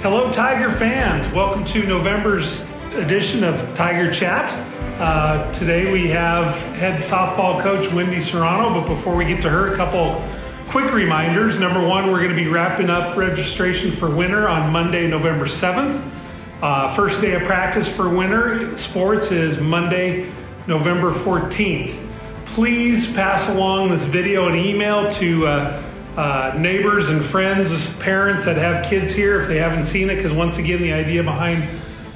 Hello, Tiger fans. Welcome to November's edition of Tiger Chat. Today we have head softball coach Wendy Serrano, but before we get to her, a couple quick reminders. Number one, we're going to be wrapping up registration for winter on Monday, November 7th. First day of practice for winter sports is Monday, November 14th. Please pass along this video and email to neighbors and friends, parents that have kids here if they haven't seen it, because once again, the idea behind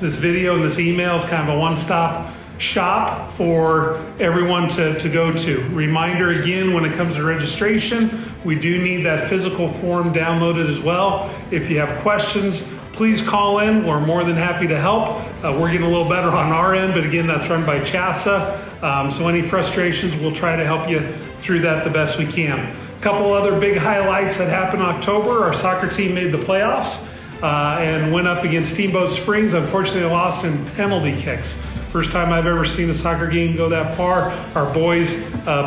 this video and this email is kind of a one-stop shop for everyone to go to. Reminder again, when it comes to registration, we do need that physical form downloaded as well. If you have questions, please call in. We're more than happy to help. We're getting a little better on our end, but again, that's run by CHSAA. So any frustrations, we'll try to help you through that the best we can. Couple other big highlights that happened in October. Our soccer team made the playoffs and went up against Steamboat Springs. Unfortunately, they lost in penalty kicks. First time I've ever seen a soccer game go that far. Our boys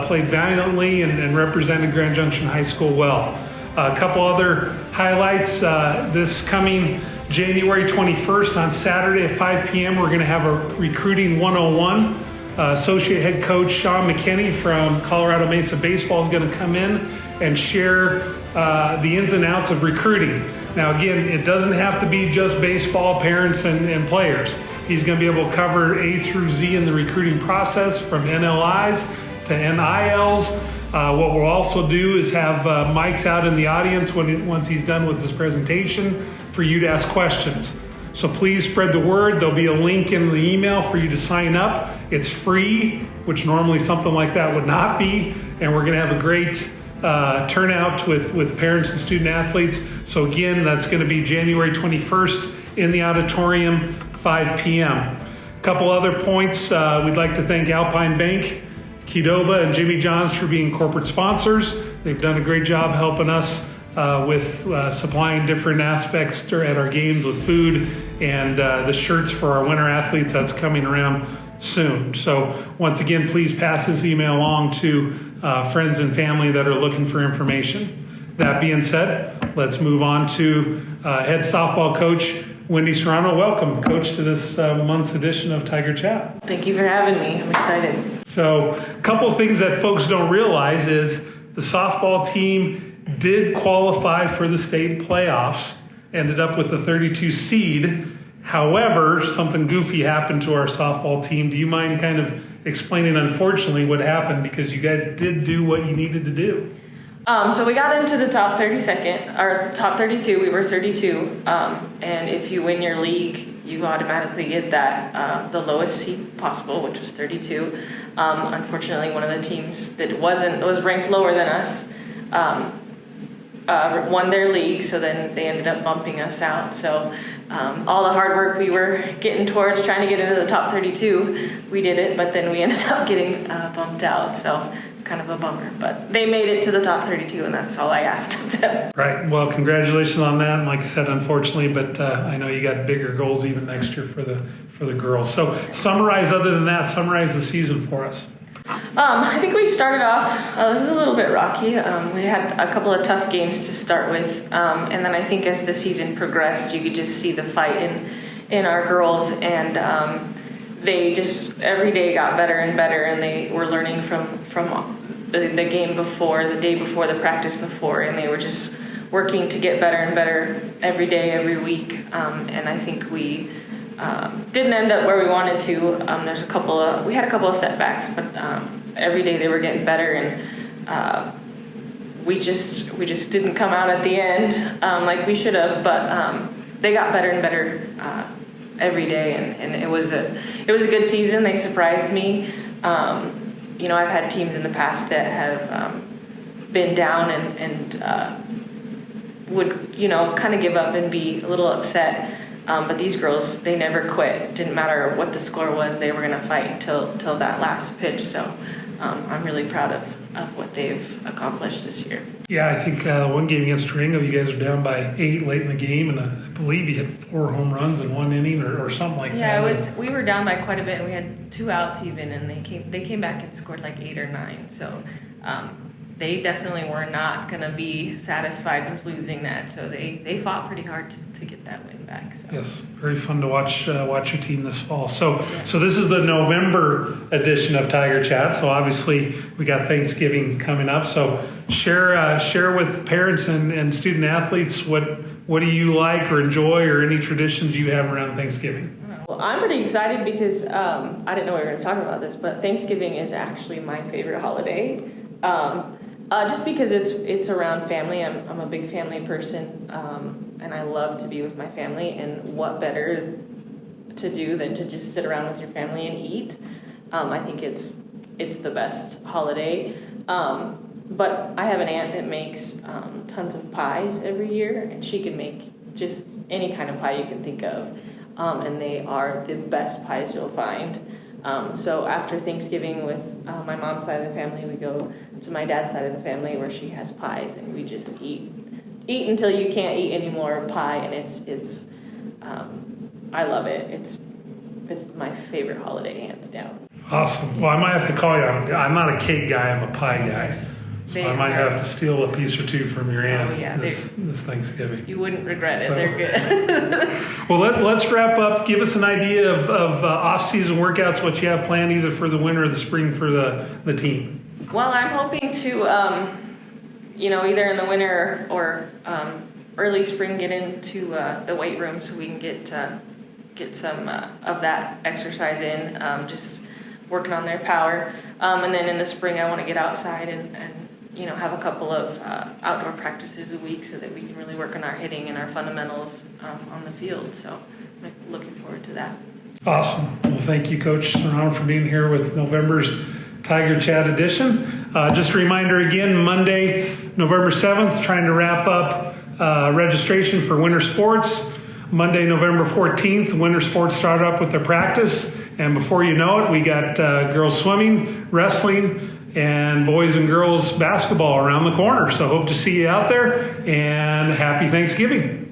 played valiantly and represented Grand Junction High School well. A couple other highlights. This coming January 21st on Saturday at 5 p.m. we're going to have a recruiting 101. Associate head coach Sean McKinney from Colorado Mesa Baseball is going to come in and share the ins and outs of recruiting. Now again, it doesn't have to be just baseball, parents and players. He's going to be able to cover A through Z in the recruiting process, from NLIs to NILs. What we'll also do is have mics out in the audience once he's done with his presentation for you to ask questions. So please spread the word. There'll be a link in the email for you to sign up. It's free, which normally something like that would not be. And we're going to have a great turnout with parents and student athletes. So again, that's going to be January 21st in the auditorium, 5 p.m. A couple other points. We'd like to thank Alpine Bank, Qdoba, and Jimmy John's for being corporate sponsors. They've done a great job helping us with supplying different aspects at our games with food and the shirts for our winter athletes. That's coming around soon. So once again, please pass this email along to friends and family that are looking for information. That being said, let's move on to head softball coach Wendy Serrano. Welcome, Coach, to this month's edition of Tiger Chat. Thank you for having me. I'm excited. So a couple of things that folks don't realize is the softball team did qualify for the state playoffs, ended up with a 32 seed. However, something goofy happened to our softball team. Do you mind kind of explaining, unfortunately, what happened? Because you guys did do what you needed to do. So we got into the top 32nd, or top 32. We were 32. And if you win your league, you automatically get that the lowest seed possible, which was 32. Unfortunately, one of the teams that was ranked lower than us won their league, so then they ended up bumping us out. So all the hard work we were getting towards trying to get into the top 32, we did it, but then we ended up getting bumped out. So kind of a bummer, but they made it to the top 32, and that's all I asked of them. Right. Well, congratulations on that. And like I said, unfortunately, but I know you got bigger goals even next year for the girls. So summarize the season for us. I think we started off, it was a little bit rocky. We had a couple of tough games to start with. And then I think as the season progressed, you could just see the fight in our girls. And they just every day got better and better. And they were learning from the game before, the day before, the practice before. And they were just working to get better and better every day, every week. And I think we didn't end up where we wanted to. We had a couple of setbacks, but every day they were getting better, and we just didn't come out at the end like we should have. But they got better and better every day, and it was a good season. They surprised me. I've had teams in the past that have been down and would kind of give up and be a little upset. But these girls, they never quit. Didn't matter what the score was, they were going to fight till that last pitch. So I'm really proud of what they've accomplished this year. Yeah, I think one game against Durango, you guys are down by 8 late in the game, and I believe you had 4 home runs in 1 inning or something like that. Yeah, we were down by quite a bit. We had 2 outs even, and they came back and scored like 8 or 9. So they definitely were not going to be satisfied with losing that. So they fought pretty hard to get that win back. So. Yes, very fun to watch your team this fall. So this is the November edition of Tiger Chat. So obviously we got Thanksgiving coming up. So share with parents and student athletes what do you like or enjoy, or any traditions you have around Thanksgiving. Well, I'm pretty excited because I didn't know we were going to talk about this, but Thanksgiving is actually my favorite holiday. Just because it's around family. I'm a big family person, and I love to be with my family. And what better to do than to just sit around with your family and eat? I think it's the best holiday. But I have an aunt that makes tons of pies every year, and she can make just any kind of pie you can think of, and they are the best pies you'll find. So after Thanksgiving with my mom's side of the family, we go to my dad's side of the family where she has pies, and we just eat until you can't eat any more pie, and it's I love it. It's my favorite holiday, hands down. Awesome. Well, I might have to call you. I'm not a cake guy. I'm a pie guy. Yes. So I might have to steal a piece or two from your aunt this Thanksgiving. You wouldn't regret it. They're good. Well, let's wrap up. Give us an idea of off-season workouts, what you have planned either for the winter or the spring for the team. Well, I'm hoping to, either in the winter or early spring, get into the weight room so we can get some of that exercise in, just working on their power. And then in the spring, I want to get outside and have a couple of outdoor practices a week so that we can really work on our hitting and our fundamentals on the field. So I'm looking forward to that. Awesome. Well, thank you, Coach Serrano, for being here with November's Tiger Chat edition. Just a reminder again, Monday, November 7th, trying to wrap up registration for winter sports. Monday, November 14th, winter sports start up with their practice. And before you know it, we got girls swimming, wrestling, and boys and girls basketball around the corner. So hope to see you out there, and happy Thanksgiving.